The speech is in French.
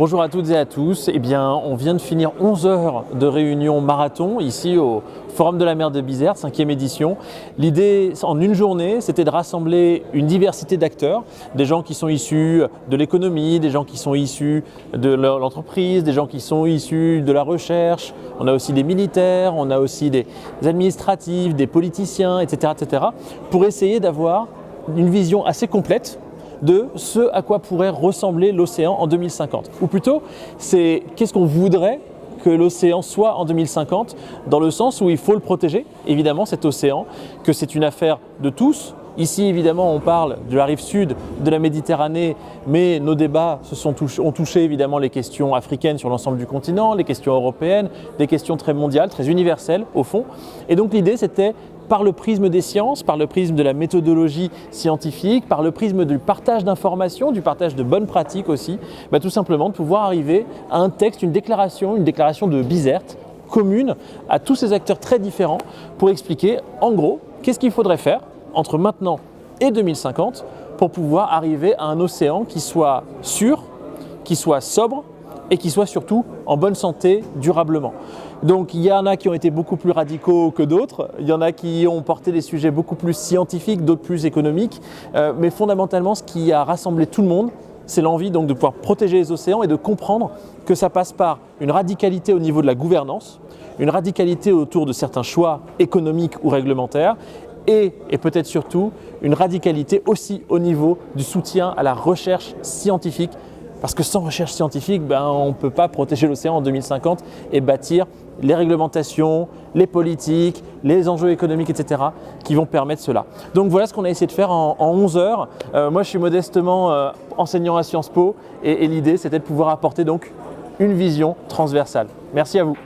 Bonjour à toutes et à tous. Eh bien, on vient de finir 11 heures de réunion marathon ici au Forum de la mer de Bizerte, 5e édition. L'idée, en une journée, c'était de rassembler une diversité d'acteurs, des gens qui sont issus de l'économie, des gens qui sont issus de l'entreprise, des gens qui sont issus de la recherche. On a aussi des militaires, on a aussi des administratifs, des politiciens, etc., pour essayer d'avoir une vision assez complète de ce à quoi pourrait ressembler l'océan en 2050. Ou plutôt, c'est qu'est-ce qu'on voudrait que l'océan soit en 2050, dans le sens où il faut le protéger, évidemment, cet océan, que c'est une affaire de tous. Ici, évidemment, on parle de la rive sud de la Méditerranée, mais nos débats ont touché évidemment les questions africaines sur l'ensemble du continent, les questions européennes, des questions très mondiales, très universelles au fond. Et donc l'idée, c'était par le prisme des sciences, par le prisme de la méthodologie scientifique, par le prisme du partage d'informations, du partage de bonnes pratiques aussi, tout simplement de pouvoir arriver à un texte, une déclaration de Bizerte commune à tous ces acteurs très différents pour expliquer en gros qu'est-ce qu'il faudrait faire entre maintenant et 2050 pour pouvoir arriver à un océan qui soit sûr, qui soit sobre et qui soit surtout en bonne santé durablement. Donc il y en a qui ont été beaucoup plus radicaux que d'autres, il y en a qui ont porté des sujets beaucoup plus scientifiques, d'autres plus économiques, mais fondamentalement ce qui a rassemblé tout le monde, c'est l'envie donc de pouvoir protéger les océans et de comprendre que ça passe par une radicalité au niveau de la gouvernance, une radicalité autour de certains choix économiques ou réglementaires, et peut-être surtout une radicalité aussi au niveau du soutien à la recherche scientifique. Parce que sans recherche scientifique, on ne peut pas protéger l'océan en 2050 et bâtir les réglementations, les politiques, les enjeux économiques, etc. qui vont permettre cela. Donc voilà ce qu'on a essayé de faire en 11 heures. Moi, je suis modestement enseignant à Sciences Po et l'idée, c'était de pouvoir apporter donc une vision transversale. Merci à vous.